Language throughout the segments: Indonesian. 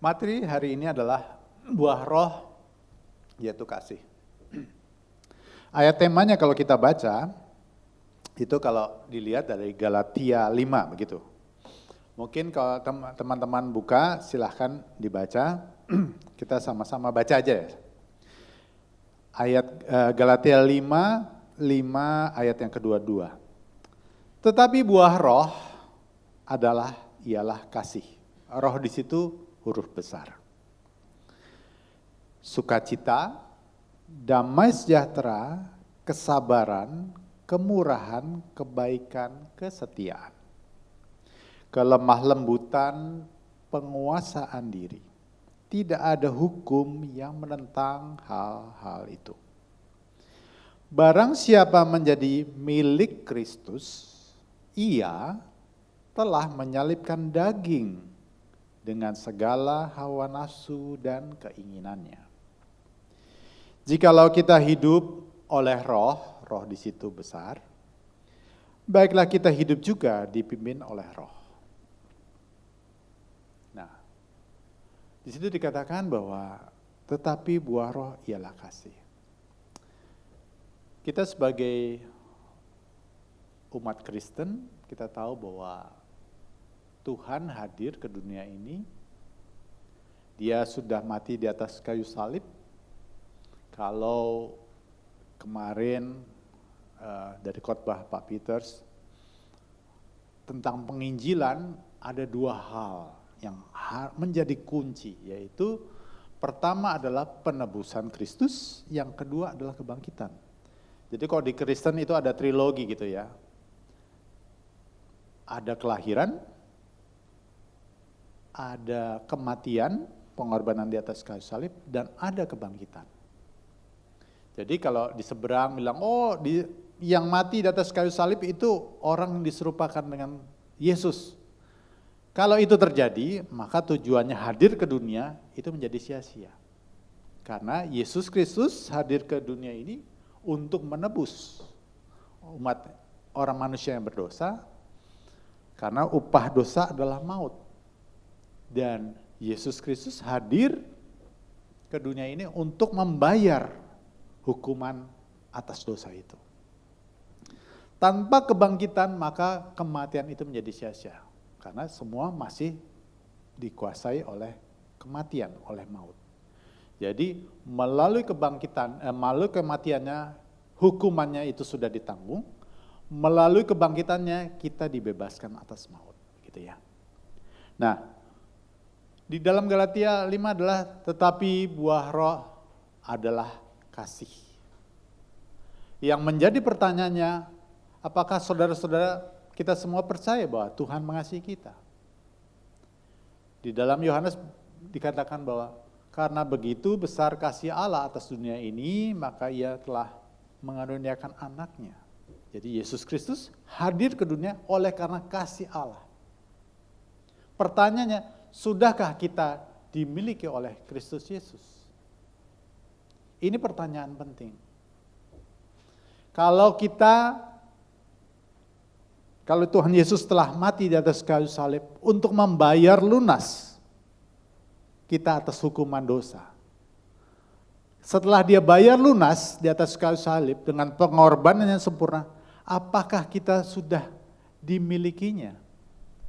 Materi hari ini adalah buah roh, yaitu kasih. Ayat temanya kalau kita baca, itu kalau dilihat dari Galatia 5 begitu. Mungkin kalau teman-teman buka silahkan dibaca, kita sama-sama baca aja ya. Ayat Galatia 5 ayat yang kedua-dua. Tetapi buah roh ialah kasih. Roh di situ huruf besar. Sukacita, damai sejahtera, kesabaran, kemurahan, kebaikan, kesetiaan. Kelemah lembutan, penguasaan diri. Tidak ada hukum yang menentang hal-hal itu. Barang siapa menjadi milik Kristus, ia telah menyalibkan daging dengan segala hawa nafsu dan keinginannya. Jikalau kita hidup oleh roh di situ besar, baiklah kita hidup juga dipimpin oleh roh. Nah, di situ dikatakan bahwa tetapi buah roh ialah kasih. Kita sebagai umat Kristen, kita tahu bahwa Tuhan hadir ke dunia ini. Dia sudah mati di atas kayu salib. Kalau kemarin dari khotbah Pak Peters tentang penginjilan, ada dua hal yang menjadi kunci, yaitu pertama adalah penebusan Kristus, yang kedua adalah kebangkitan. Jadi kalau di Kristen itu ada trilogi gitu ya. Ada kelahiran, ada kematian, pengorbanan di atas kayu salib, dan ada kebangkitan. Jadi kalau di seberang bilang, yang mati di atas kayu salib itu orang diserupakan dengan Yesus. Kalau itu terjadi, maka tujuannya hadir ke dunia itu menjadi sia-sia. Karena Yesus Kristus hadir ke dunia ini untuk menebus umat orang manusia yang berdosa, karena upah dosa adalah maut. Dan Yesus Kristus hadir ke dunia ini untuk membayar hukuman atas dosa itu. Tanpa kebangkitan maka kematian itu menjadi sia-sia. Karena semua masih dikuasai oleh kematian, oleh maut. Jadi melalui kematiannya, hukumannya itu sudah ditanggung. Melalui kebangkitannya kita dibebaskan atas maut. Gitu ya. Nah, di dalam Galatia 5 adalah tetapi buah roh adalah kasih. Yang menjadi pertanyaannya, apakah saudara-saudara kita semua percaya bahwa Tuhan mengasihi kita? Di dalam Yohanes dikatakan bahwa karena begitu besar kasih Allah atas dunia ini, maka ia telah mengaruniakan anaknya. Jadi Yesus Kristus hadir ke dunia oleh karena kasih Allah. Pertanyaannya, sudahkah kita dimiliki oleh Kristus Yesus? Ini pertanyaan penting. Kalau Tuhan Yesus telah mati di atas kayu salib untuk membayar lunas kita atas hukuman dosa. Setelah dia bayar lunas di atas kayu salib dengan pengorbanan yang sempurna, apakah kita sudah dimilikinya?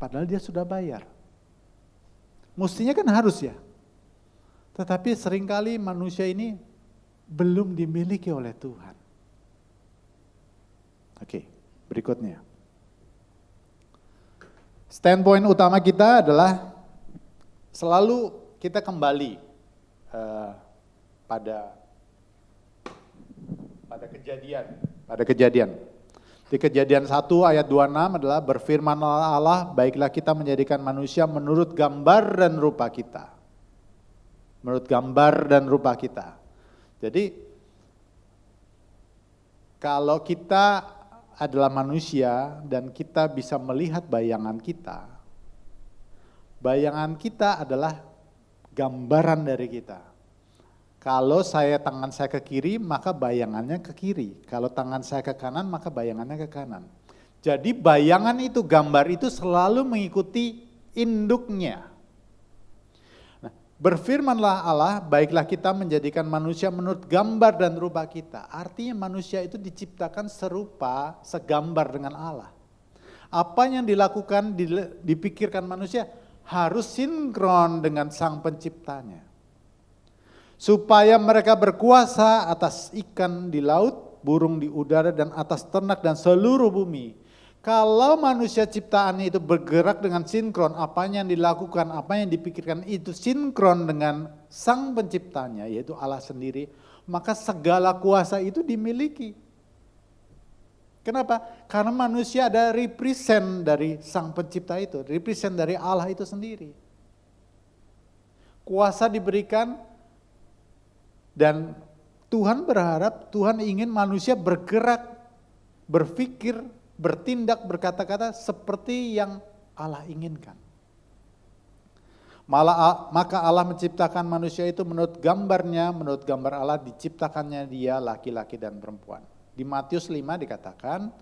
Padahal dia sudah bayar. Mestinya kan harus ya. Tetapi seringkali manusia ini belum dimiliki oleh Tuhan. Oke, berikutnya. Standpoint utama kita adalah selalu kita kembali pada kejadian. Di Kejadian 1 ayat 26 adalah berfirmanlah Allah, baiklah kita menjadikan manusia menurut gambar dan rupa kita. Menurut gambar dan rupa kita. Jadi kalau kita adalah manusia dan kita bisa melihat bayangan kita adalah gambaran dari kita. Kalau tangan saya ke kiri, maka bayangannya ke kiri. Kalau tangan saya ke kanan, maka bayangannya ke kanan. Jadi bayangan itu, gambar itu selalu mengikuti induknya. Nah, Berfirmanlah Allah, baiklah kita menjadikan manusia menurut gambar dan rupa kita. Artinya manusia itu diciptakan serupa, segambar dengan Allah. Apa yang dilakukan, dipikirkan manusia harus sinkron dengan Sang Penciptanya. Supaya mereka berkuasa atas ikan di laut, burung di udara, dan atas ternak dan seluruh bumi. Kalau manusia ciptaannya itu bergerak dengan sinkron, apa yang dilakukan, apa yang dipikirkan itu sinkron dengan Sang Penciptanya, yaitu Allah sendiri, maka segala kuasa itu dimiliki. Kenapa? Karena manusia ada represent dari Sang Pencipta itu, represent dari Allah itu sendiri. Kuasa diberikan dan Tuhan berharap, Tuhan ingin manusia bergerak, berpikir, bertindak, berkata-kata seperti yang Allah inginkan. Maka Allah menciptakan manusia itu menurut gambarnya, menurut gambar Allah diciptakannya dia laki-laki dan perempuan. Di Matius 5 dikatakan,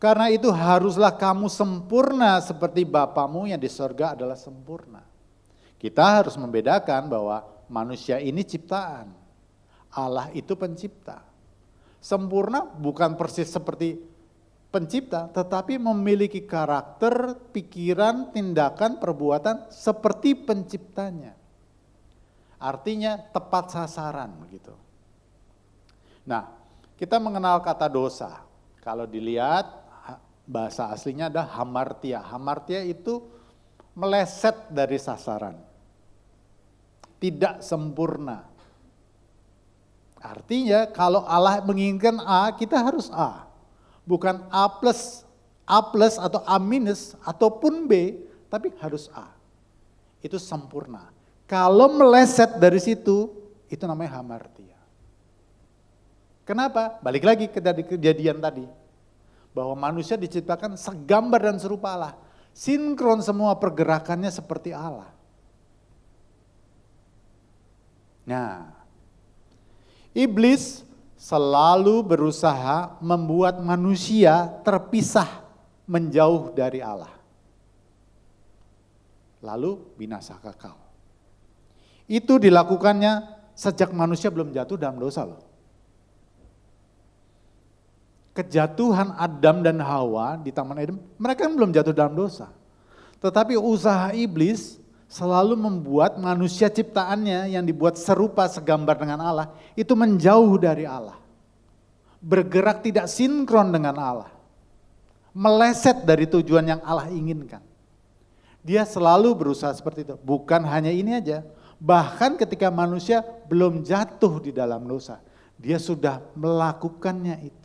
karena itu haruslah kamu sempurna seperti Bapamu yang di sorga adalah sempurna. Kita harus membedakan bahwa manusia ini ciptaan, Allah itu pencipta. Sempurna bukan persis seperti pencipta, tetapi memiliki karakter, pikiran, tindakan, perbuatan seperti penciptanya. Artinya tepat sasaran begitu. Nah, kita mengenal kata dosa. Kalau dilihat bahasa aslinya ada hamartia. Hamartia itu meleset dari sasaran. Tidak sempurna. Artinya kalau Allah menginginkan A, kita harus A. Bukan A plus atau A minus ataupun B, tapi harus A. Itu sempurna. Kalau meleset dari situ, itu namanya hamartia. Kenapa? Balik lagi ke dari kejadian tadi. Bahwa manusia diciptakan segambar dan serupa Allah. Sinkron semua pergerakannya seperti Allah. Nah, iblis selalu berusaha membuat manusia terpisah menjauh dari Allah. Lalu binasa kekal. Itu dilakukannya sejak manusia belum jatuh dalam dosa loh. Kejatuhan Adam dan Hawa di Taman Eden, mereka kan belum jatuh dalam dosa. Tetapi usaha iblis selalu membuat manusia ciptaannya yang dibuat serupa segambar dengan Allah, itu menjauh dari Allah. Bergerak tidak sinkron dengan Allah. Meleset dari tujuan yang Allah inginkan. Dia selalu berusaha seperti itu. Bukan hanya ini aja, bahkan ketika manusia belum jatuh di dalam dosa, dia sudah melakukannya itu.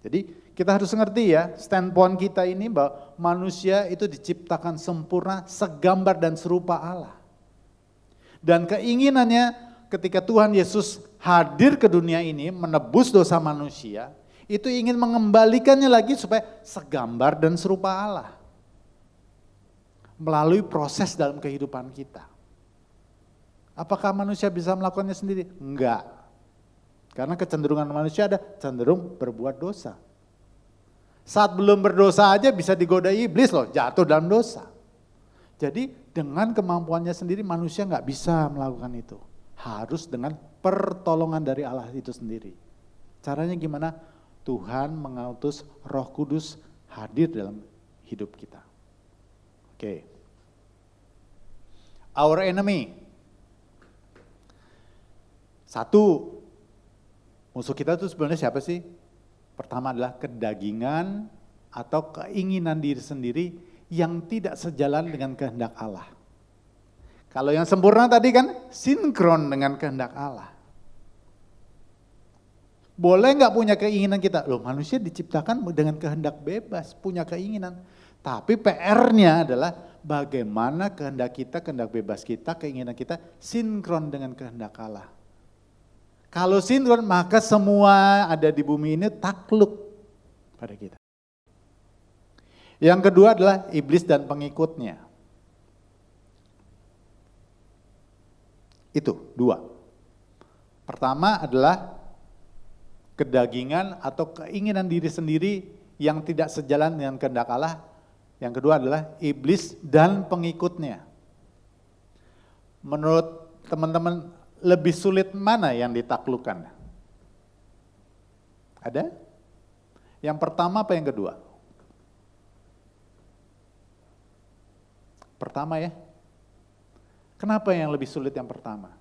Jadi kita harus ngerti ya, standpoint kita ini bahwa manusia itu diciptakan sempurna segambar dan serupa Allah. Dan keinginannya ketika Tuhan Yesus hadir ke dunia ini menebus dosa manusia, itu ingin mengembalikannya lagi supaya segambar dan serupa Allah. Melalui proses dalam kehidupan kita. Apakah manusia bisa melakukannya sendiri? Enggak. Karena kecenderungan manusia ada cenderung berbuat dosa. Saat belum berdosa aja bisa digoda iblis loh, jatuh dalam dosa. Jadi dengan kemampuannya sendiri manusia nggak bisa melakukan itu. Harus dengan pertolongan dari Allah itu sendiri. Caranya gimana? Tuhan mengutus Roh Kudus hadir dalam hidup kita. Oke. Our enemy. Satu, musuh kita itu sebenarnya siapa sih? Pertama adalah kedagingan atau keinginan diri sendiri yang tidak sejalan dengan kehendak Allah. Kalau yang sempurna tadi kan sinkron dengan kehendak Allah. Boleh nggak punya keinginan kita? Loh, manusia diciptakan dengan kehendak bebas, punya keinginan. Tapi PR-nya adalah bagaimana kehendak kita, kehendak bebas kita, keinginan kita sinkron dengan kehendak Allah. Kalau sinkron maka semua ada di bumi ini takluk pada kita. Yang kedua adalah iblis dan pengikutnya. Itu dua. Pertama adalah kedagingan atau keinginan diri sendiri yang tidak sejalan dengan kehendak Allah. Yang kedua adalah iblis dan pengikutnya. Menurut teman-teman lebih sulit mana yang ditaklukkan? Ada? Yang pertama apa yang kedua? Pertama ya. Kenapa yang lebih sulit yang pertama?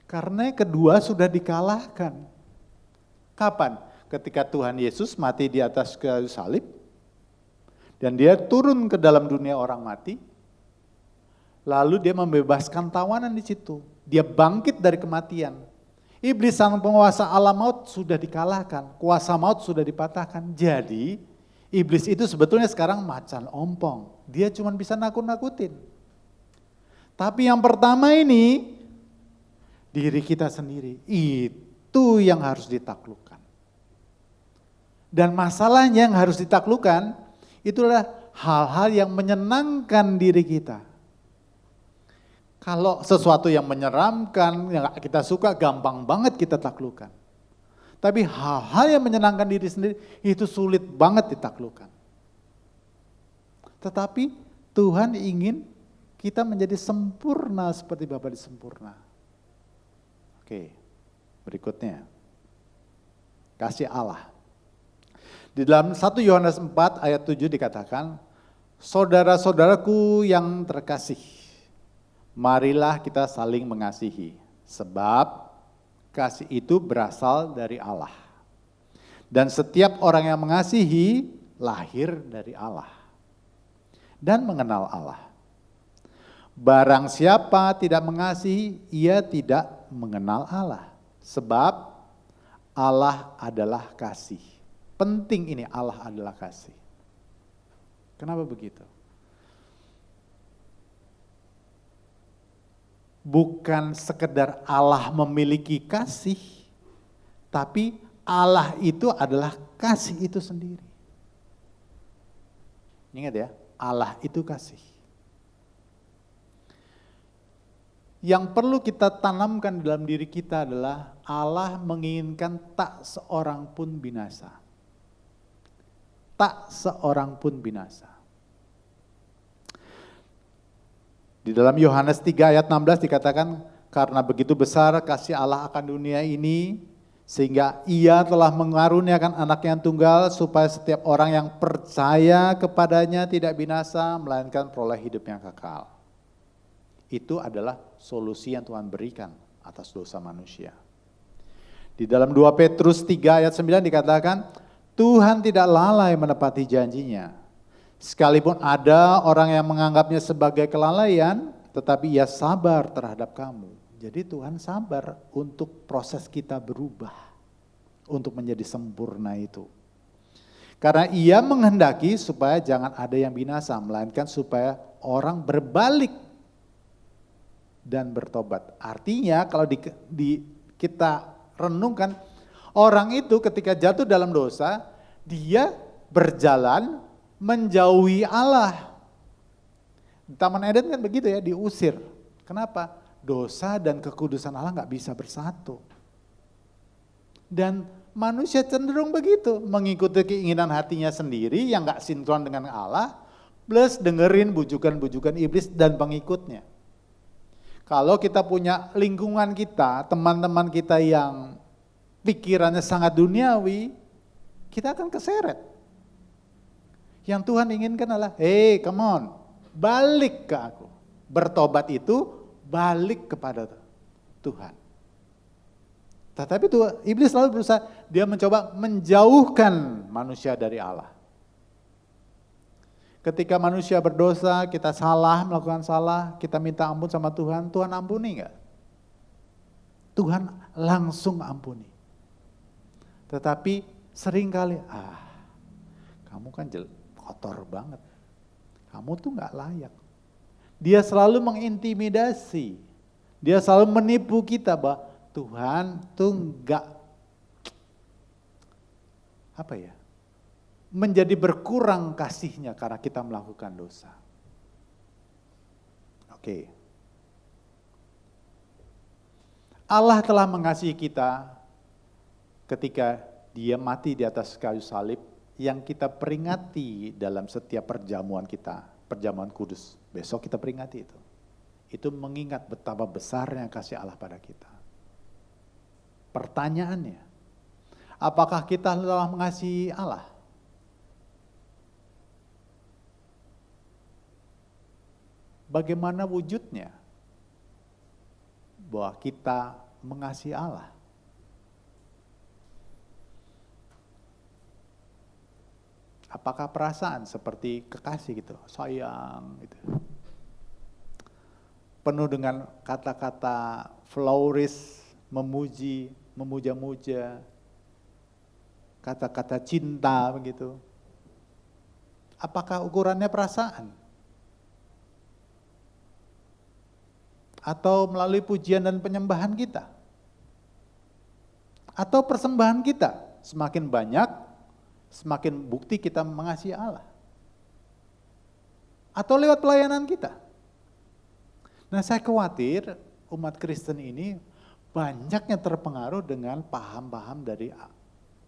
Karena yang kedua sudah dikalahkan. Kapan? Ketika Tuhan Yesus mati di atas kayu salib, dan dia turun ke dalam dunia orang mati, lalu dia membebaskan tawanan di situ. Dia bangkit dari kematian. Iblis sang penguasa alam maut sudah dikalahkan, kuasa maut sudah dipatahkan. Jadi iblis itu sebetulnya sekarang macan ompong. Dia cuma bisa nakut-nakutin. Tapi yang pertama ini, diri kita sendiri, itu yang harus ditaklukkan. Dan masalahnya yang harus ditaklukkan, itulah hal-hal yang menyenangkan diri kita. Kalau sesuatu yang menyeramkan, yang kita suka, gampang banget kita taklukkan. Tapi hal-hal yang menyenangkan diri sendiri, itu sulit banget ditaklukkan. Tetapi Tuhan ingin kita menjadi sempurna seperti Bapa disempurna. Oke, berikutnya. Kasih Allah. Di dalam 1 Yohanes 4 ayat 7 dikatakan, saudara-saudaraku yang terkasih, marilah kita saling mengasihi, sebab kasih itu berasal dari Allah. Dan setiap orang yang mengasihi lahir dari Allah dan mengenal Allah. Barang siapa tidak mengasihi, ia tidak mengenal Allah. Sebab Allah adalah kasih. Penting ini, Allah adalah kasih. Kenapa begitu? Bukan sekedar Allah memiliki kasih, tapi Allah itu adalah kasih itu sendiri. Ingat ya, Allah itu kasih. Yang perlu kita tanamkan dalam diri kita adalah Allah menginginkan tak seorang pun binasa. Tak seorang pun binasa. Di dalam Yohanes 3 ayat 16 dikatakan, karena begitu besar kasih Allah akan dunia ini, sehingga ia telah mengaruniakan anak yang tunggal, supaya setiap orang yang percaya kepadanya tidak binasa, melainkan peroleh hidup yang kekal. Itu adalah solusi yang Tuhan berikan atas dosa manusia. Di dalam 2 Petrus 3 ayat 9 dikatakan, Tuhan tidak lalai menepati janjinya. Sekalipun ada orang yang menganggapnya sebagai kelalaian, tetapi ia sabar terhadap kamu. Jadi Tuhan sabar untuk proses kita berubah, untuk menjadi sempurna itu. Karena ia menghendaki supaya jangan ada yang binasa, melainkan supaya orang berbalik dan bertobat. Artinya kalau kita renungkan, orang itu ketika jatuh dalam dosa, dia berjalan menjauhi Allah. Di Taman Eden kan begitu ya, diusir. Kenapa? Dosa dan kekudusan Allah nggak bisa bersatu. Dan manusia cenderung begitu, mengikuti keinginan hatinya sendiri yang nggak sinkron dengan Allah, plus dengerin bujukan-bujukan iblis dan pengikutnya. Kalau kita punya lingkungan kita, teman-teman kita yang pikirannya sangat duniawi, kita akan keseret. Yang Tuhan inginkan adalah, hey come on, balik ke aku. Bertobat itu balik kepada Tuhan. Tetapi iblis selalu berusaha, dia mencoba menjauhkan manusia dari Allah. Ketika manusia berdosa, kita salah, melakukan salah, kita minta ampun sama Tuhan, Tuhan ampuni enggak? Tuhan langsung ampuni. Tetapi seringkali, kamu kan kotor banget. Kamu tuh enggak layak. Dia selalu mengintimidasi. Dia selalu menipu kita bahwa Tuhan tuh enggak, menjadi berkurang kasihnya karena kita melakukan dosa. Oke. Allah telah mengasihi kita ketika dia mati di atas kayu salib yang kita peringati dalam setiap perjamuan kita, perjamuan kudus. Besok kita peringati itu. itu mengingat betapa besarnya kasih Allah pada kita. Pertanyaannya, apakah kita telah mengasihi Allah? Bagaimana wujudnya bahwa kita mengasihi Allah? Apakah perasaan seperti kekasih gitu, sayang gitu. Penuh dengan kata-kata floweris, memuji, memuja-muja, kata-kata cinta begitu. Apakah ukurannya perasaan? Atau melalui pujian dan penyembahan kita? Atau persembahan kita? Semakin banyak, semakin bukti kita mengasihi Allah. Atau lewat pelayanan kita. Nah, saya khawatir umat Kristen ini banyaknya terpengaruh dengan paham-paham dari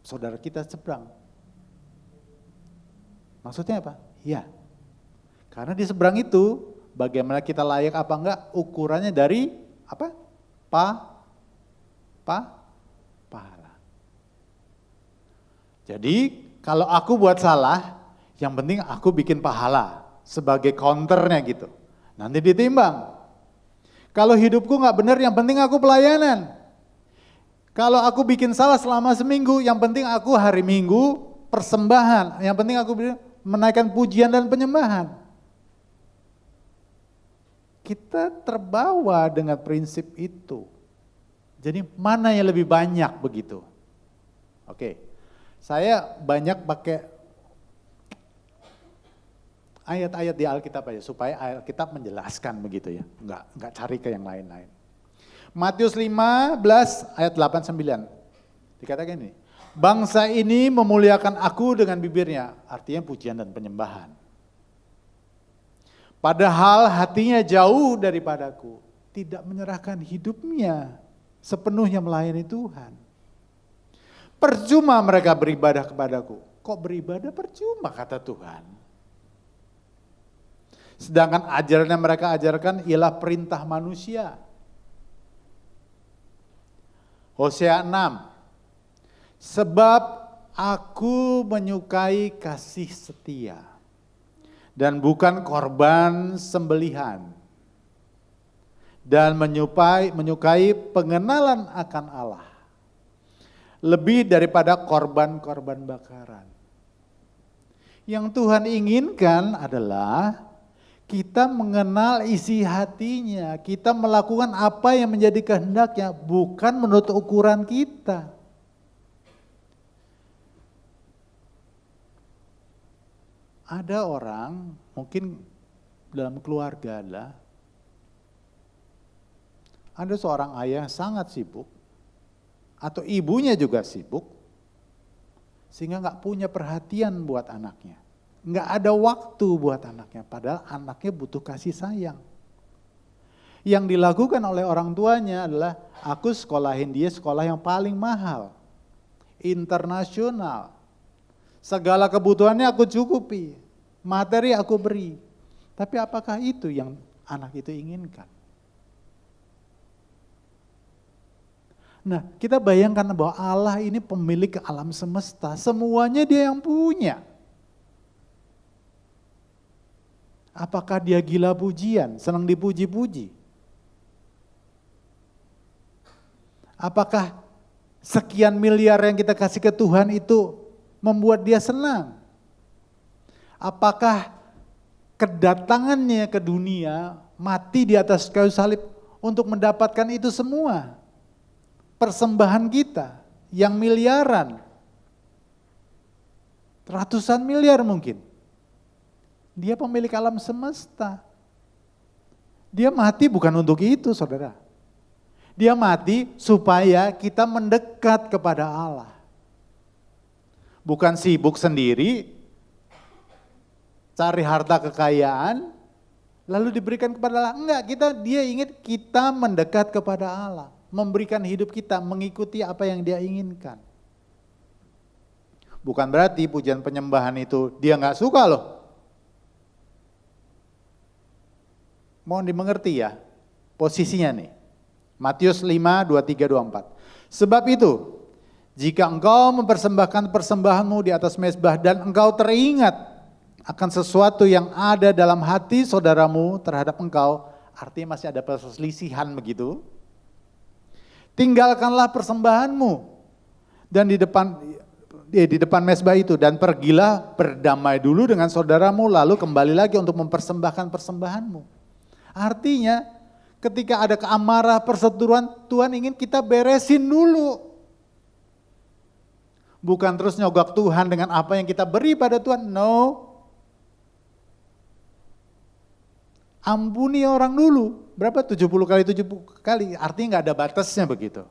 saudara kita seberang. Maksudnya apa? Ya, karena di seberang itu bagaimana kita layak apa enggak ukurannya dari apa? Pahala. Jadi kalau aku buat salah, yang penting aku bikin pahala sebagai counternya gitu. Nanti ditimbang. Kalau hidupku nggak benar, yang penting aku pelayanan. Kalau aku bikin salah selama seminggu, yang penting aku hari Minggu persembahan. Yang penting aku menaikkan pujian dan penyembahan. Kita terbawa dengan prinsip itu. Jadi mana yang lebih banyak begitu? Oke, saya banyak pakai ayat-ayat di Alkitab aja supaya Alkitab menjelaskan begitu ya, enggak cari ke yang lain-lain. Matius 15 ayat 8-9 dikatakan ini, bangsa ini memuliakan aku dengan bibirnya, artinya pujian dan penyembahan. Padahal hatinya jauh daripadaku, tidak menyerahkan hidupnya sepenuhnya melayani Tuhan. Percuma mereka beribadah kepadaku. Kok beribadah percuma kata Tuhan? Sedangkan ajaran yang mereka ajarkan ialah perintah manusia. Hosea 6. Sebab aku menyukai kasih setia dan bukan korban sembelihan, dan menyukai pengenalan akan Allah lebih daripada korban-korban bakaran. Yang Tuhan inginkan adalah kita mengenal isi hatinya, kita melakukan apa yang menjadi kehendaknya, bukan menurut ukuran kita. Ada orang, mungkin dalam keluarga ada seorang ayah yang sangat sibuk, atau ibunya juga sibuk, sehingga nggak punya perhatian buat anaknya. Nggak ada waktu buat anaknya, padahal anaknya butuh kasih sayang. Yang dilakukan oleh orang tuanya adalah, aku sekolahin dia sekolah yang paling mahal, internasional. Segala kebutuhannya aku cukupi, materi aku beri. Tapi apakah itu yang anak itu inginkan? Nah, kita bayangkan bahwa Allah ini pemilik alam semesta, semuanya dia yang punya. Apakah dia gila pujian, senang dipuji-puji? Apakah sekian miliar yang kita kasih ke Tuhan itu membuat dia senang? Apakah kedatangannya ke dunia, mati di atas kayu salib untuk mendapatkan itu semua? Persembahan kita yang miliaran, ratusan miliar mungkin. Dia pemilik alam semesta. Dia mati bukan untuk itu, saudara. Dia mati supaya kita mendekat kepada Allah. Bukan sibuk sendiri, cari harta kekayaan, lalu diberikan kepada Allah. Enggak, dia ingin kita mendekat kepada Allah. Memberikan hidup kita, mengikuti apa yang dia inginkan. Bukan berarti pujian penyembahan itu dia enggak suka loh. Mohon dimengerti ya, posisinya nih. Matius 5, 23, 24. Sebab itu, jika engkau mempersembahkan persembahanmu di atas mezbah dan engkau teringat akan sesuatu yang ada dalam hati saudaramu terhadap engkau, artinya masih ada perselisihan begitu, tinggalkanlah persembahanmu dan di depan mezbah itu dan pergilah berdamai dulu dengan saudaramu lalu kembali lagi untuk mempersembahkan persembahanmu. Artinya ketika ada keamarah perseteruan, Tuhan ingin kita beresin dulu. Bukan terus nyogok Tuhan dengan apa yang kita beri pada Tuhan, no. Ampuni orang dulu, berapa? 70 kali 70 kali, artinya nggak ada batasnya begitu.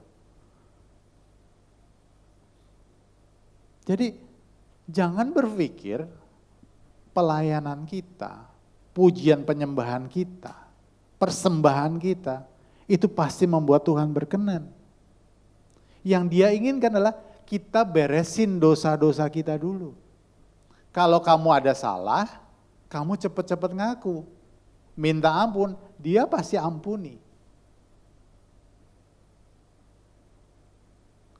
Jadi jangan berpikir pelayanan kita, pujian penyembahan kita, persembahan kita, itu pasti membuat Tuhan berkenan. Yang Dia inginkan adalah kita beresin dosa-dosa kita dulu. Kalau kamu ada salah, kamu cepat-cepat ngaku. Minta ampun, Dia pasti ampuni.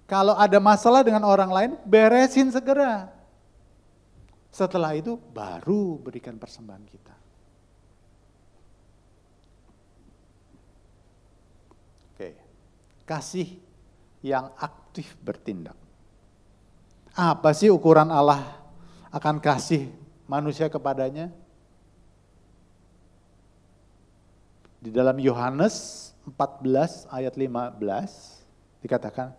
Kalau ada masalah dengan orang lain, beresin segera. Setelah itu baru berikan persembahan kita. Oke, kasih yang aktif bertindak. Apa sih ukuran Allah akan kasih manusia kepadanya? Di dalam Yohanes 14 ayat 15 dikatakan,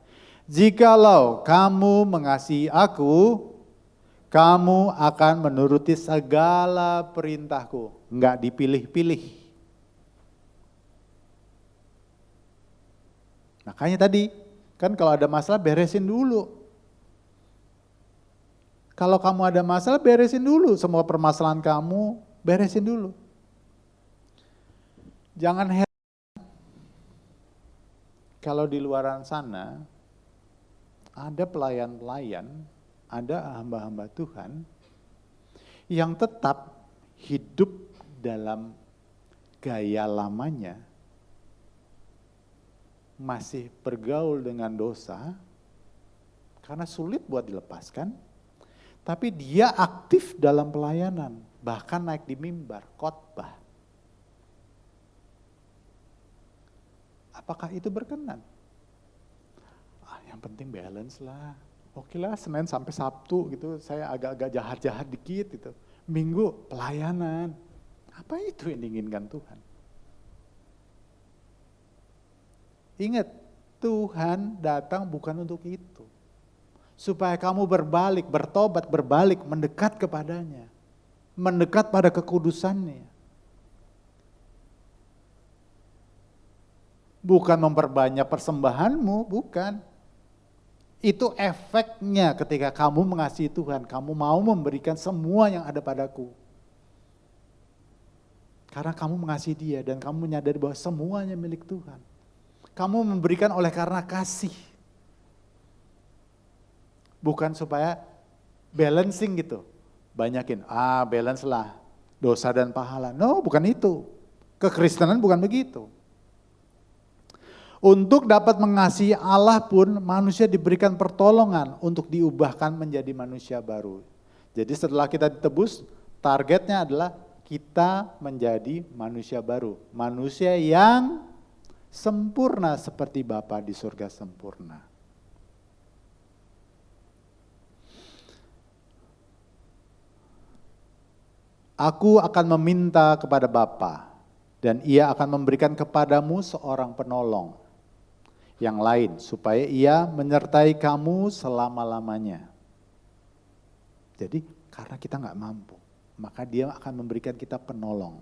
jikalau kamu mengasihi aku, kamu akan menuruti segala perintahku. Enggak dipilih-pilih. Makanya tadi, kan kalau ada masalah beresin dulu. Kalau kamu ada masalah beresin dulu, semua permasalahan kamu beresin dulu. Jangan heran kalau di luaran sana ada pelayan-pelayan, ada hamba-hamba Tuhan yang tetap hidup dalam gaya lamanya, masih bergaul dengan dosa karena sulit buat dilepaskan, tapi dia aktif dalam pelayanan, bahkan naik di mimbar, khotbah. Apakah itu berkenan? Yang penting balance lah. Oke lah, Senin sampai Sabtu gitu, saya agak-agak jahat-jahat dikit gitu. Minggu pelayanan. Apa itu yang diinginkan Tuhan? Ingat, Tuhan datang bukan untuk itu. Supaya kamu berbalik, bertobat, berbalik, mendekat kepadanya. Mendekat pada kekudusannya. Bukan memperbanyak persembahanmu, bukan. Itu efeknya ketika kamu mengasihi Tuhan. Kamu mau memberikan semua yang ada padaku. Karena kamu mengasihi Dia dan kamu menyadari bahwa semuanya milik Tuhan. Kamu memberikan oleh karena kasih. Bukan supaya balancing gitu. Banyakin, balance lah dosa dan pahala. No, bukan itu. Kekristenan bukan begitu. Untuk dapat mengasihi Allah pun manusia diberikan pertolongan untuk diubahkan menjadi manusia baru. Jadi setelah kita ditebus, targetnya adalah kita menjadi manusia baru. Manusia yang sempurna seperti Bapa di surga sempurna. Aku akan meminta kepada Bapa dan Ia akan memberikan kepadamu seorang penolong yang lain, supaya Ia menyertai kamu selama-lamanya. Jadi karena kita nggak mampu, maka Dia akan memberikan kita penolong,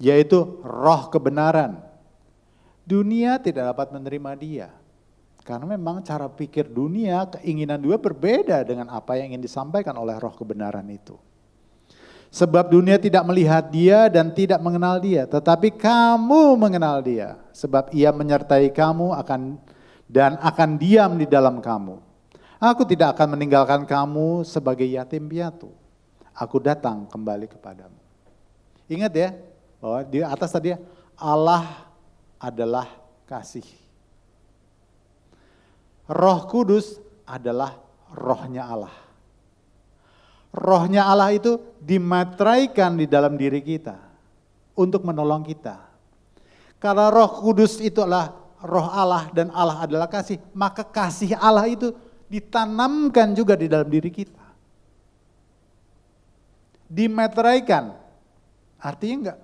yaitu roh kebenaran. Dunia tidak dapat menerima Dia, karena memang cara pikir dunia, keinginan dia berbeda dengan apa yang ingin disampaikan oleh roh kebenaran itu. Sebab dunia tidak melihat Dia dan tidak mengenal Dia, tetapi kamu mengenal Dia, sebab Ia menyertai kamu dan akan diam di dalam kamu. Aku tidak akan meninggalkan kamu sebagai yatim piatu. Aku datang kembali kepadamu. Ingat ya, bahwa di atas tadi Allah adalah kasih. Roh Kudus adalah rohnya Allah. Rohnya Allah itu dimateraikan di dalam diri kita untuk menolong kita. Karena Roh Kudus itu adalah roh Allah dan Allah adalah kasih, maka kasih Allah itu ditanamkan juga di dalam diri kita. Dimateraikan, artinya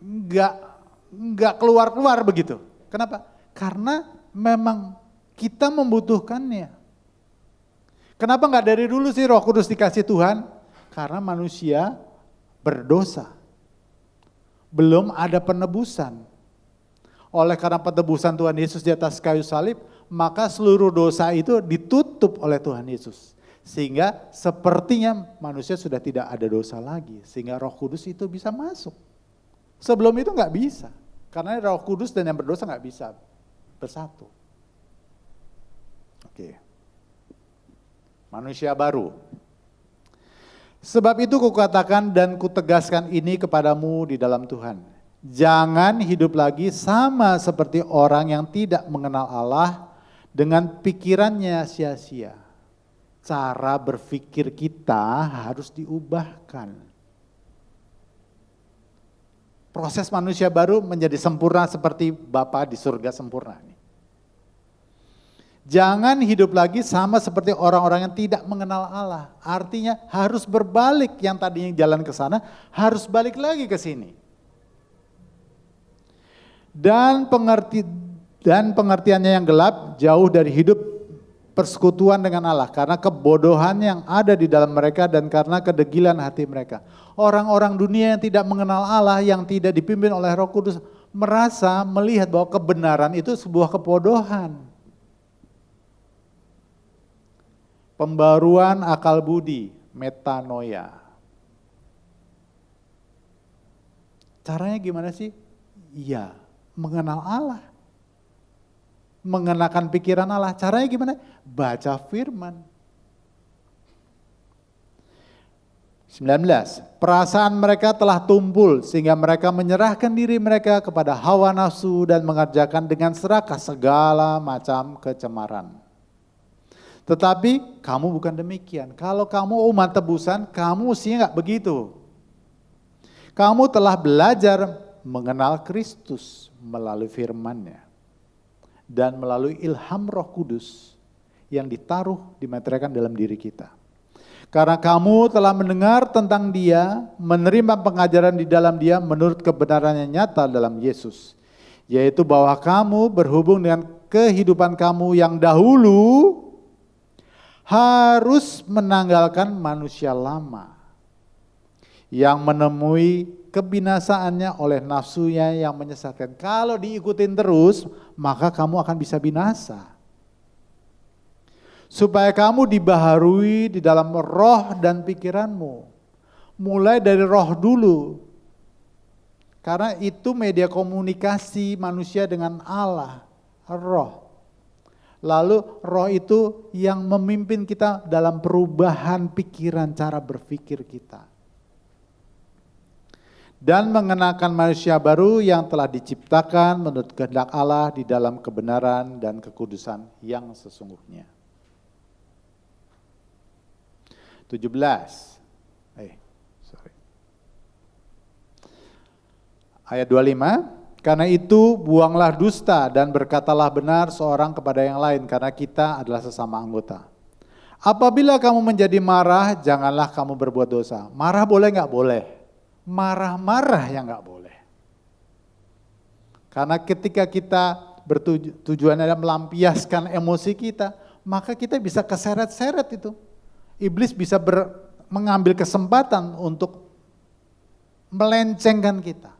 enggak keluar-keluar begitu. Kenapa? Karena memang kita membutuhkannya. Kenapa enggak dari dulu sih Roh Kudus dikasih Tuhan? Karena manusia berdosa. Belum ada penebusan. Oleh karena penebusan Tuhan Yesus di atas kayu salib, maka seluruh dosa itu ditutup oleh Tuhan Yesus. Sehingga sepertinya manusia sudah tidak ada dosa lagi. Sehingga Roh Kudus itu bisa masuk. Sebelum itu enggak bisa. Karena Roh Kudus dan yang berdosa enggak bisa bersatu. Oke. Manusia baru. Sebab itu kukatakan dan kutegaskan ini kepadamu di dalam Tuhan. Jangan hidup lagi sama seperti orang yang tidak mengenal Allah dengan pikirannya sia-sia. Cara berpikir kita harus diubahkan. Proses manusia baru menjadi sempurna seperti Bapa di surga sempurna. Jangan hidup lagi sama seperti orang-orang yang tidak mengenal Allah. Artinya harus berbalik, yang tadinya jalan ke sana harus balik lagi ke sini. Dan pengertiannya yang gelap jauh dari hidup persekutuan dengan Allah karena kebodohan yang ada di dalam mereka dan karena kedegilan hati mereka. Orang-orang dunia yang tidak mengenal Allah, yang tidak dipimpin oleh Roh Kudus, merasa melihat bahwa kebenaran itu sebuah kebodohan. Pembaruan akal budi, metanoia. Caranya gimana sih? Iya, mengenal Allah. Mengenakan pikiran Allah. Caranya gimana? Baca firman. 19. Perasaan mereka telah tumpul sehingga mereka menyerahkan diri mereka kepada hawa nafsu dan mengerjakan dengan serakah segala macam kecemaran. Tetapi kamu bukan demikian. Kalau kamu umat tebusan, kamu mestinya enggak begitu. Kamu telah belajar mengenal Kristus melalui firman-Nya dan melalui ilham Roh Kudus yang ditaruh dimateraikan dalam diri kita. Karena kamu telah mendengar tentang Dia, menerima pengajaran di dalam Dia menurut kebenaran yang nyata dalam Yesus, yaitu bahwa kamu berhubung dengan kehidupan kamu yang dahulu harus menanggalkan manusia lama yang menemui kebinasaannya oleh nafsunya yang menyesatkan. Kalau diikutin terus, maka kamu akan bisa binasa. Supaya kamu dibaharui di dalam roh dan pikiranmu. Mulai dari roh dulu. Karena itu media komunikasi manusia dengan Allah, roh. Lalu roh itu yang memimpin kita dalam perubahan pikiran, cara berpikir kita. Dan mengenakan manusia baru yang telah diciptakan menurut kehendak Allah di dalam kebenaran dan kekudusan yang sesungguhnya. 17. Ayat 25. Karena itu buanglah dusta dan berkatalah benar seorang kepada yang lain karena kita adalah sesama anggota. Apabila kamu menjadi marah, janganlah kamu berbuat dosa. Marah boleh nggak? Boleh. Marah-marah yang nggak boleh. Karena ketika kita bertujuan adalah melampiaskan emosi kita, maka kita bisa keseret-seret itu. Iblis bisa mengambil kesempatan untuk melencengkan kita.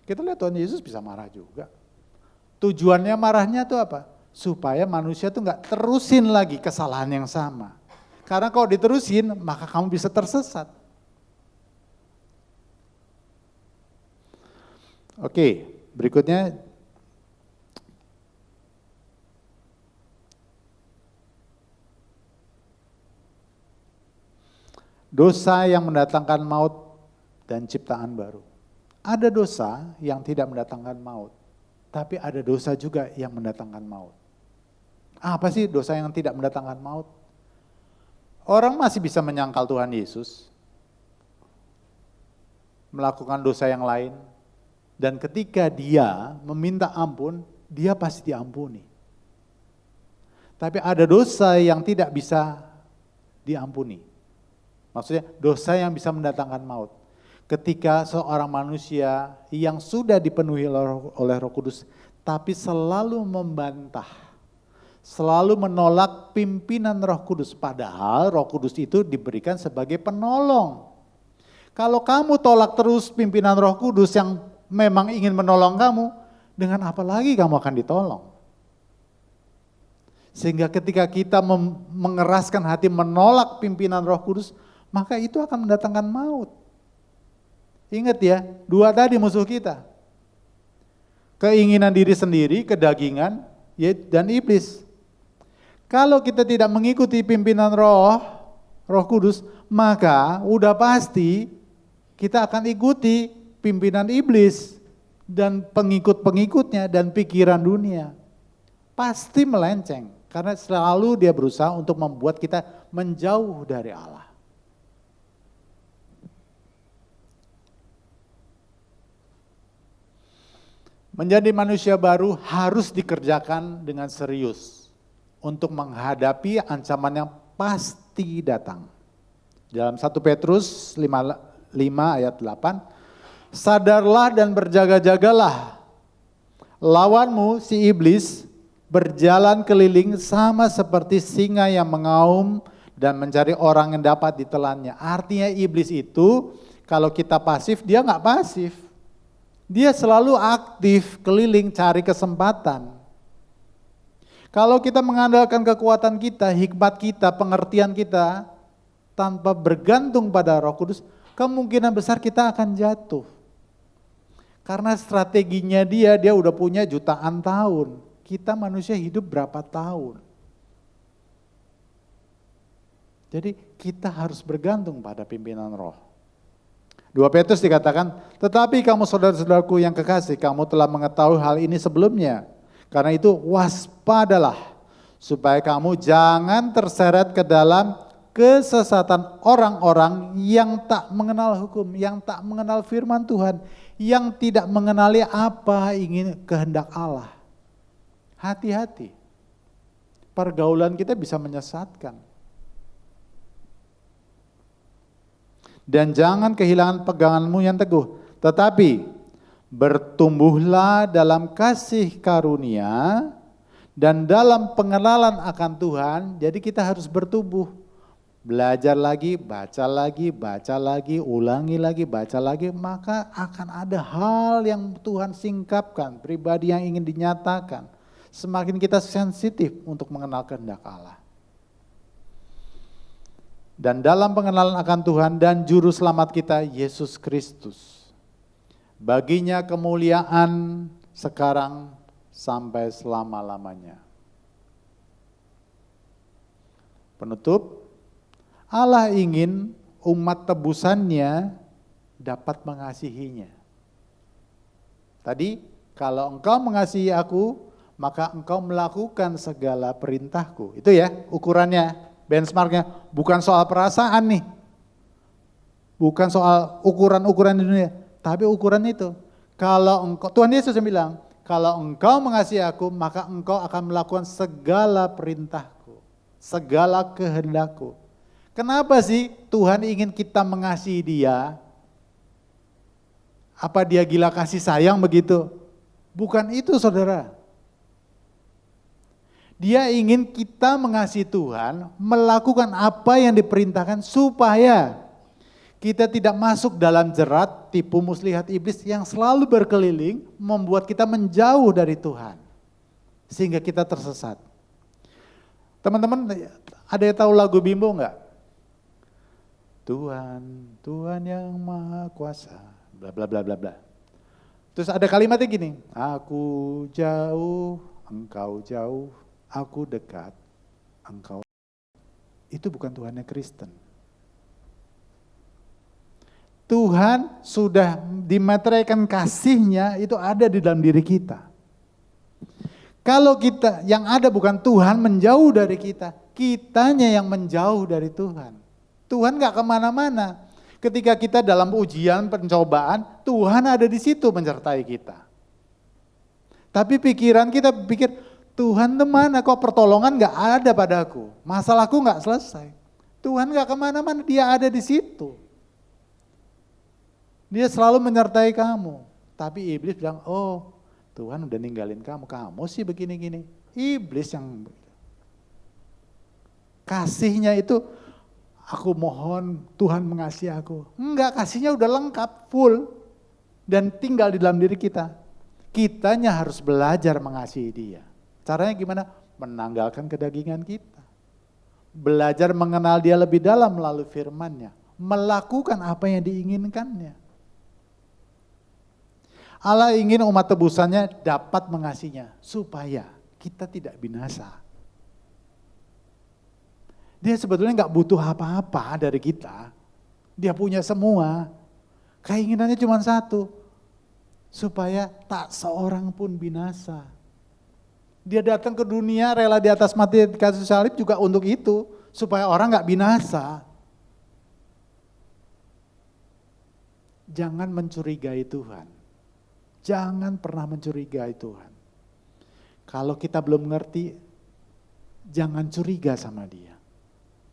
Kita lihat Tuhan Yesus bisa marah juga. Tujuannya marahnya itu apa? Supaya manusia tuh nggak terusin lagi kesalahan yang sama. Karena kalau diterusin, maka kamu bisa tersesat. Oke, berikutnya. Dosa yang mendatangkan maut dan ciptaan baru. Ada dosa yang tidak mendatangkan maut. tapi ada dosa juga yang mendatangkan maut. Apa sih dosa yang tidak mendatangkan maut? Orang masih bisa menyangkal Tuhan Yesus, melakukan dosa yang lain, dan ketika dia meminta ampun, dia pasti diampuni. Tapi ada dosa yang tidak bisa diampuni. Maksudnya dosa yang bisa mendatangkan maut. Ketika seorang manusia yang sudah dipenuhi oleh Roh Kudus, tapi selalu membantah, selalu menolak pimpinan Roh Kudus, padahal Roh Kudus itu diberikan sebagai penolong. Kalau kamu tolak terus pimpinan Roh Kudus yang memang ingin menolong kamu, dengan apa lagi kamu akan ditolong? Sehingga ketika kita mengeraskan hati menolak pimpinan Roh Kudus, maka itu akan mendatangkan maut. Ingat ya, dua tadi musuh kita. Keinginan diri sendiri, kedagingan, dan iblis. Kalau kita tidak mengikuti pimpinan Roh Kudus, maka udah pasti kita akan ikuti pimpinan iblis dan pengikut-pengikutnya dan pikiran dunia. Pasti melenceng, karena selalu dia berusaha untuk membuat kita menjauh dari Allah. Menjadi manusia baru harus dikerjakan dengan serius untuk menghadapi ancaman yang pasti datang. Dalam 1 Petrus 5 ayat 8, sadarlah dan berjaga-jagalah. Lawanmu si iblis berjalan keliling sama seperti singa yang mengaum dan mencari orang yang dapat ditelannya. Artinya iblis itu kalau kita pasif, dia nggak pasif. Dia selalu aktif, keliling, cari kesempatan. Kalau kita mengandalkan kekuatan kita, hikmat kita, pengertian kita, tanpa bergantung pada Roh Kudus, kemungkinan besar kita akan jatuh. Karena strateginya dia udah punya jutaan tahun. Kita manusia hidup berapa tahun? Jadi kita harus bergantung pada pimpinan Roh. 2 Petrus dikatakan, tetapi kamu saudara-saudaraku yang kekasih, kamu telah mengetahui hal ini sebelumnya. Karena itu waspadalah, supaya kamu jangan terseret ke dalam kesesatan orang-orang yang tak mengenal hukum, yang tak mengenal firman Tuhan, yang tidak mengenali apa ingin kehendak Allah. Hati-hati, pergaulan kita bisa menyesatkan. Dan jangan kehilangan peganganmu yang teguh, tetapi bertumbuhlah dalam kasih karunia dan dalam pengenalan akan Tuhan. Jadi kita harus bertumbuh, belajar lagi, baca lagi, ulangi lagi, baca lagi, maka akan ada hal yang Tuhan singkapkan, pribadi yang ingin dinyatakan. Semakin kita sensitif untuk mengenal kehendak Allah. Dan dalam pengenalan akan Tuhan dan Juru Selamat kita, Yesus Kristus. Baginya kemuliaan sekarang sampai selama-lamanya. Penutup, Allah ingin umat tebusannya dapat mengasihinya. Tadi, kalau engkau mengasihi aku, maka engkau melakukan segala perintahku. Itu ya ukurannya. Benchmarknya bukan soal perasaan nih, bukan soal ukuran-ukuran di dunia, tapi ukuran itu. Kalau engkau, Tuhan Yesus yang bilang, kalau engkau mengasihi aku, maka engkau akan melakukan segala perintahku, segala kehendakku. Kenapa sih Tuhan ingin kita mengasihi Dia? Apa Dia gila kasih sayang begitu? Bukan itu, saudara. Dia ingin kita mengasihi Tuhan, melakukan apa yang diperintahkan supaya kita tidak masuk dalam jerat tipu muslihat iblis yang selalu berkeliling membuat kita menjauh dari Tuhan. Sehingga kita tersesat. Teman-teman, ada yang tahu lagu Bimbo enggak? Tuhan yang Maha Kuasa, bla bla bla bla bla. Terus ada kalimatnya gini, aku jauh, engkau jauh, aku dekat, engkau. Itu bukan Tuhannya Kristen. Tuhan sudah dimeteraikan kasih-Nya itu ada di dalam diri kita. Kalau kita yang ada bukan Tuhan menjauh dari kita, kitanya yang menjauh dari Tuhan. Tuhan gak kemana-mana. Ketika kita dalam ujian, pencobaan, Tuhan ada di situ menyertai kita. Tapi pikiran kita pikir, Tuhan di mana? Kok pertolongan gak ada padaku? Masalahku gak selesai. Tuhan gak kemana-mana, dia ada di situ. Dia selalu menyertai kamu. Tapi iblis bilang, oh Tuhan udah ninggalin kamu, kamu sih begini-gini. Iblis yang kasihnya itu, aku mohon Tuhan mengasihi aku. Enggak, kasihnya udah lengkap, full. Dan tinggal di dalam diri kita. Kitanya harus belajar mengasihi dia. Caranya gimana? Menanggalkan kedagingan kita. Belajar mengenal dia lebih dalam melalui firman-Nya. Melakukan apa yang diinginkannya. Allah ingin umat tebusannya dapat mengasihinya. Supaya kita tidak binasa. Dia sebetulnya gak butuh apa-apa dari kita. Dia punya semua. Keinginannya cuma satu. Supaya tak seorang pun binasa. Dia datang ke dunia rela di atas mati di kayu salib juga untuk itu. Supaya orang gak binasa. Jangan mencurigai Tuhan. Jangan pernah mencurigai Tuhan. Kalau kita belum ngerti, jangan curiga sama dia.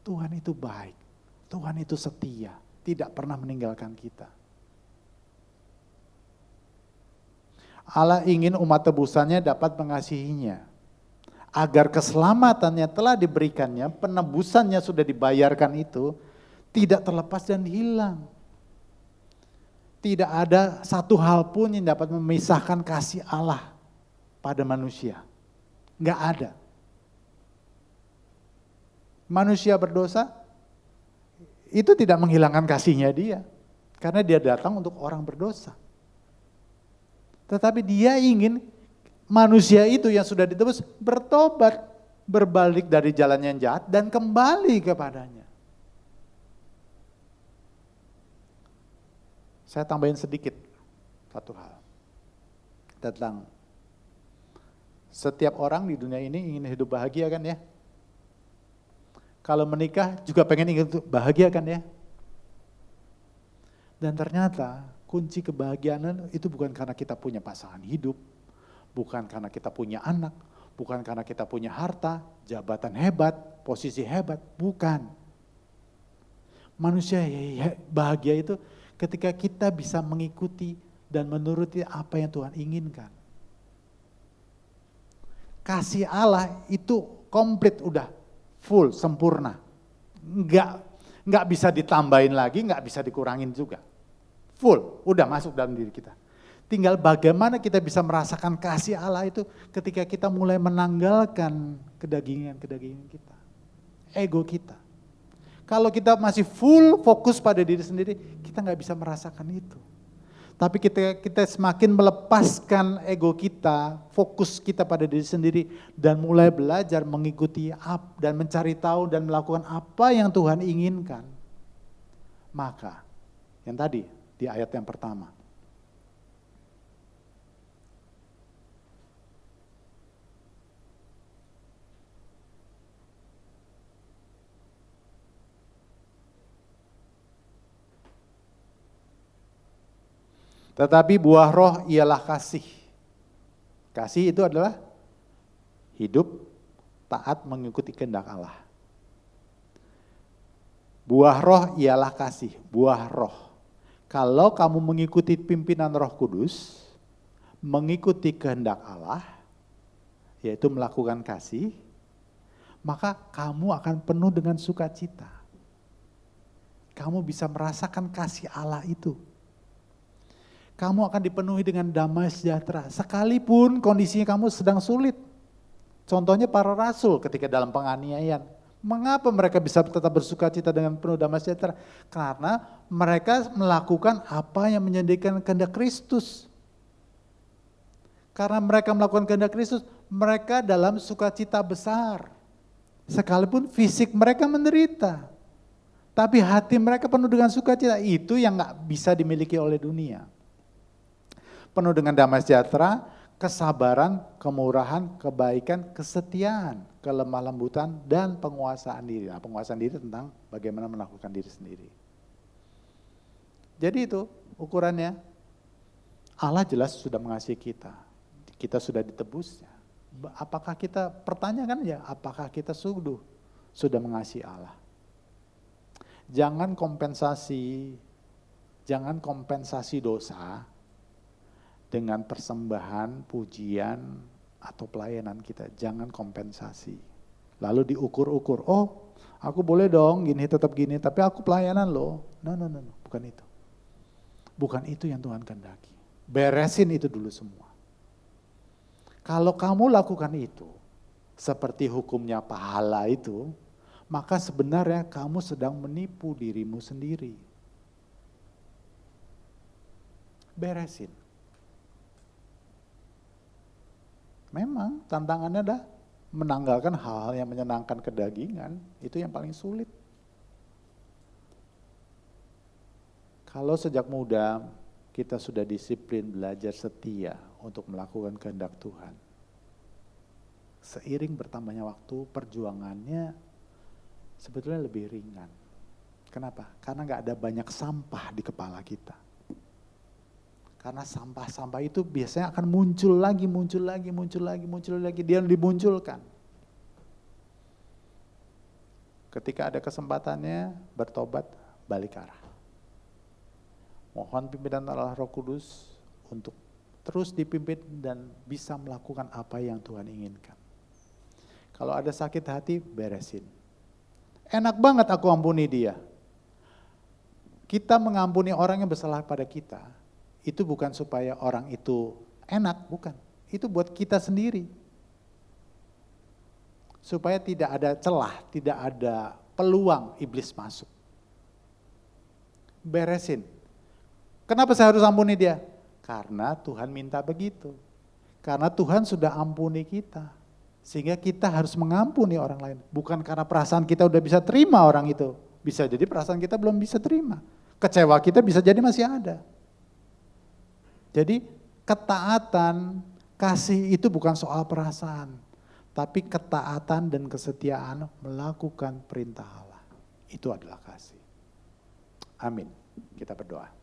Tuhan itu baik, Tuhan itu setia, tidak pernah meninggalkan kita. Allah ingin umat tebusannya dapat mengasihinya. Agar keselamatannya telah diberikannya, penebusannya sudah dibayarkan itu, tidak terlepas dan hilang. Tidak ada satu hal pun yang dapat memisahkan kasih Allah pada manusia. Enggak ada. Manusia berdosa, itu tidak menghilangkan kasihnya dia. Karena dia datang untuk orang berdosa. Tetapi dia ingin manusia itu yang sudah ditebus bertobat, berbalik dari jalan yang jahat dan kembali kepadanya. Saya tambahin sedikit satu hal tentang setiap orang di dunia ini ingin hidup bahagia kan ya? Kalau menikah juga pengen ingin bahagia kan ya? Dan ternyata kunci kebahagiaan itu bukan karena kita punya pasangan hidup, bukan karena kita punya anak, bukan karena kita punya harta, jabatan hebat, posisi hebat, bukan. Manusia bahagia itu ketika kita bisa mengikuti dan menuruti apa yang Tuhan inginkan. Kasih Allah itu komplit udah, full, sempurna. Enggak bisa ditambahin lagi, enggak bisa dikurangin juga. Full, udah masuk dalam diri kita. Tinggal bagaimana kita bisa merasakan kasih Allah itu ketika kita mulai menanggalkan kedagingan kita. Ego kita. Kalau kita masih full fokus pada diri sendiri, kita nggak bisa merasakan itu. Tapi kita semakin melepaskan ego kita, fokus kita pada diri sendiri, dan mulai belajar mengikuti dan mencari tahu dan melakukan apa yang Tuhan inginkan. Maka, yang tadi di ayat yang pertama, tetapi buah roh ialah kasih. Kasih itu adalah hidup taat mengikuti kehendak Allah. Buah roh ialah kasih, buah roh. Kalau kamu mengikuti pimpinan Roh Kudus, mengikuti kehendak Allah, yaitu melakukan kasih, maka kamu akan penuh dengan sukacita. Kamu bisa merasakan kasih Allah itu. Kamu akan dipenuhi dengan damai sejahtera. Sekalipun kondisinya kamu sedang sulit. Contohnya para rasul ketika dalam penganiayaan. Mengapa mereka bisa tetap bersukacita dengan penuh damai sejahtera? Karena mereka melakukan apa yang menjadikan kehendak Kristus. Karena mereka melakukan kehendak Kristus, mereka dalam sukacita besar. Sekalipun fisik mereka menderita. Tapi hati mereka penuh dengan sukacita. Itu yang gak bisa dimiliki oleh dunia. Penuh dengan damai sejahtera, kesabaran, kemurahan, kebaikan, kesetiaan, kelemah lembutan, dan penguasaan diri. Nah, penguasaan diri tentang bagaimana menaklukkan diri sendiri. Jadi itu ukurannya. Allah jelas sudah mengasihi kita. Kita sudah ditebusnya. Apakah kita, pertanyakan ya, apakah kita sudah mengasihi Allah? Jangan kompensasi dosa dengan persembahan, pujian, atau pelayanan kita. Jangan kompensasi. Lalu diukur-ukur, oh aku boleh dong gini tetap gini, tapi aku pelayanan loh. No, bukan itu. Bukan itu yang Tuhan kehendaki. Beresin itu dulu semua. Kalau kamu lakukan itu, seperti hukumnya pahala itu, maka sebenarnya kamu sedang menipu dirimu sendiri. Beresin. Memang tantangannya adalah menanggalkan hal-hal yang menyenangkan kedagingan, itu yang paling sulit. Kalau sejak muda kita sudah disiplin belajar setia untuk melakukan kehendak Tuhan, seiring bertambahnya waktu, perjuangannya sebetulnya lebih ringan. Kenapa? Karena gak ada banyak sampah di kepala kita. Karena sampah-sampah itu biasanya akan muncul lagi, dia dimunculkan. Ketika ada kesempatannya, bertobat, balik arah. Mohon pimpinan Allah Roh Kudus untuk terus dipimpin dan bisa melakukan apa yang Tuhan inginkan. Kalau ada sakit hati, beresin. Enak banget aku ampuni dia. Kita mengampuni orang yang bersalah pada kita, itu bukan supaya orang itu enak, bukan. Itu buat kita sendiri. Supaya tidak ada celah, tidak ada peluang iblis masuk. Beresin. Kenapa saya harus ampuni dia? Karena Tuhan minta begitu. Karena Tuhan sudah ampuni kita. Sehingga kita harus mengampuni orang lain. Bukan karena perasaan kita udah bisa terima orang itu. Bisa jadi perasaan kita belum bisa terima. Kecewa kita bisa jadi masih ada. Jadi ketaatan, kasih itu bukan soal perasaan. Tapi ketaatan dan kesetiaan melakukan perintah Allah. Itu adalah kasih. Amin. Kita berdoa.